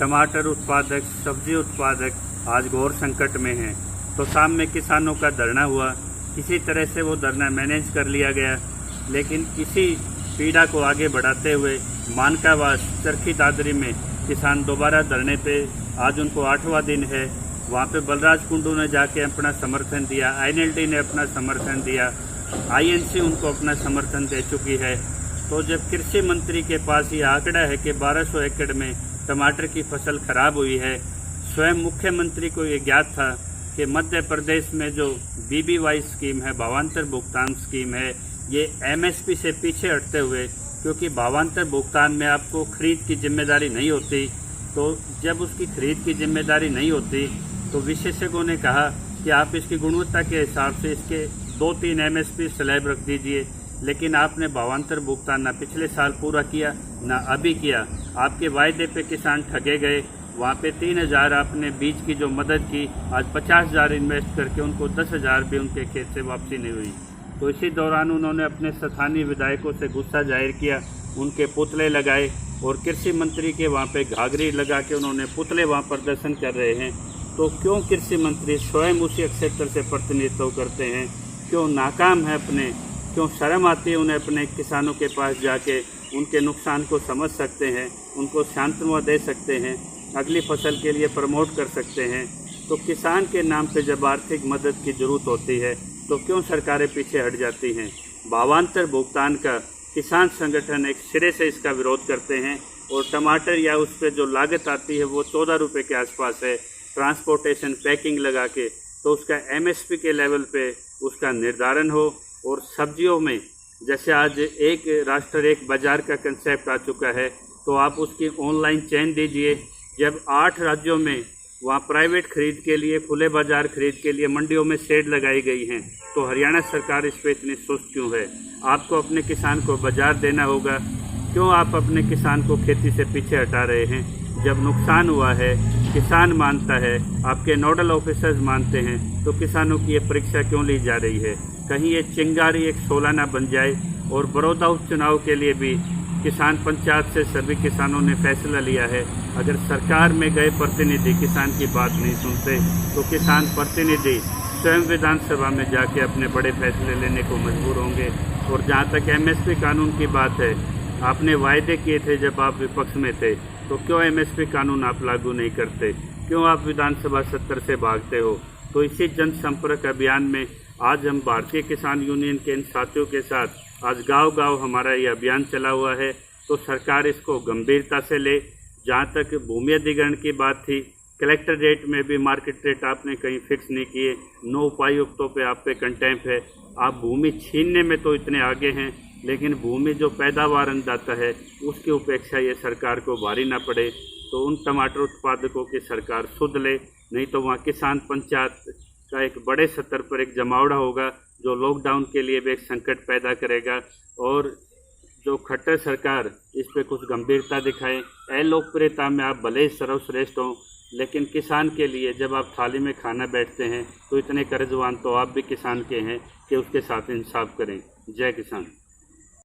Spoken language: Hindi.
टमाटर उत्पादक, सब्जी उत्पादक आज घोर संकट में हैं। तो शाम में किसानों का धरना हुआ, किसी तरह से वो धरना मैनेज कर लिया गया, लेकिन इसी पीड़ा को आगे बढ़ाते हुए मानकावास चरखी दादरी में किसान दोबारा धरने पे, आज उनको 8वां दिन है। वहाँ पे बलराज कुंडू ने जाके अपना समर्थन दिया, INLD ने अपना समर्थन दिया, INC उनको अपना समर्थन दे चुकी है। तो जब कृषि मंत्री के पास ये आंकड़ा है कि 1200 एकड़ में टमाटर की फसल खराब हुई है, स्वयं मुख्यमंत्री को ये ज्ञात था कि मध्य प्रदेश में जो BBY स्कीम है, भावांतर भुगतान स्कीम है, ये MSP से पीछे हटते हुए, क्योंकि भावांतर भुगतान में आपको खरीद की जिम्मेदारी नहीं होती, तो जब उसकी खरीद की जिम्मेदारी नहीं होती तो विशेषज्ञों ने कहा कि आप इसकी गुणवत्ता के हिसाब से इसके 2-3 MSP स्लैब रख दीजिए, लेकिन आपने भावांतर भुगतान ना पिछले साल पूरा किया ना अभी किया। आपके वायदे पे किसान ठगे गए। वहाँ पे 3000 आपने बीज की जो मदद की, आज 50,000 इन्वेस्ट करके उनको 10,000 भी उनके खेत से वापसी नहीं हुई। तो इसी दौरान उन्होंने अपने स्थानीय विधायकों से गुस्सा जाहिर किया, उनके पुतले लगाए और कृषि मंत्री के वहाँ पे घाघरी लगा के उन्होंने पुतले वहाँ प्रदर्शन कर रहे हैं। तो क्यों कृषि मंत्री स्वयं उसी क्षेत्र से प्रतिनिधित्व करते हैं? क्यों नाकाम है अपने? क्यों शर्म आती है उन्हें अपने किसानों के पास जाके? उनके नुकसान को समझ सकते हैं, उनको सांत्वना दे सकते हैं, अगली फसल के लिए प्रमोट कर सकते हैं। तो किसान के नाम पे जब आर्थिक मदद की ज़रूरत होती है तो क्यों सरकारें पीछे हट जाती हैं? भावांतर भुगतान का किसान संगठन एक सिरे से इसका विरोध करते हैं और टमाटर या उस पर जो लागत आती है वो 14 रुपये के आसपास है, ट्रांसपोर्टेशन पैकिंग लगा के, तो उसका MSP के लेवल पे उसका निर्धारण हो। और सब्जियों में जैसे आज एक राष्ट्र एक बाज़ार का कंसेप्ट आ चुका है, तो आप उसकी ऑनलाइन चेन दीजिए। जब 8 राज्यों में वहाँ प्राइवेट खरीद के लिए, खुले बाज़ार खरीद के लिए मंडियों में शेड लगाई गई हैं, तो हरियाणा सरकार इस पर इतनी सुस्त क्यों है? आपको अपने किसान को बाज़ार देना होगा, क्यों आप अपने किसान को खेती से पीछे हटा रहे हैं? जब नुकसान हुआ है, किसान मानता है, आपके नोडल ऑफिसर्स मानते हैं, तो किसानों की ये परीक्षा क्यों ली जा रही है? कहीं ये चिंगारी एक शोला ना बन जाए। और बड़ौदा उपचुनाव के लिए भी किसान पंचायत से सभी किसानों ने फैसला लिया है, अगर सरकार में गए प्रतिनिधि किसान की बात नहीं सुनते तो किसान प्रतिनिधि स्वयं विधानसभा में जाके अपने बड़े फैसले लेने को मजबूर होंगे। और जहाँ तक MSP कानून की बात है, आपने वायदे किए थे जब आप विपक्ष में थे, तो क्यों MSP कानून आप लागू नहीं करते? क्यों आप विधानसभा सत्र से भागते हो? तो इसी जनसंपर्क अभियान में आज हम भारतीय किसान यूनियन के इन साथियों के साथ आज गांव-गांव हमारा ये अभियान चला हुआ है। तो सरकार इसको गंभीरता से ले। जहाँ तक भूमि अधिग्रहण की बात थी, कलेक्टर रेट में भी मार्केट रेट आपने कहीं फिक्स नहीं किए, 9 उपायुक्तों पे आप पे कंटेम्प है। आप भूमि छीनने में तो इतने आगे हैं, लेकिन भूमि जो पैदावार अन्नदाता है उसकी उपेक्षा ये सरकार को भारी ना पड़े। तो उन टमाटर उत्पादकों की सरकार सुध ले, नहीं तो वहाँ किसान पंचायत का एक बड़े स्तर पर एक जमावड़ा होगा जो लॉकडाउन के लिए भी एक संकट पैदा करेगा। और जो खट्टर सरकार इस पे कुछ गंभीरता दिखाए। अलोकप्रियता में आप भले ही सर्वश्रेष्ठ हों, लेकिन किसान के लिए जब आप थाली में खाना बैठते हैं तो इतने कर्जवान तो आप भी किसान के हैं कि उसके साथ इंसाफ करें। जय किसान।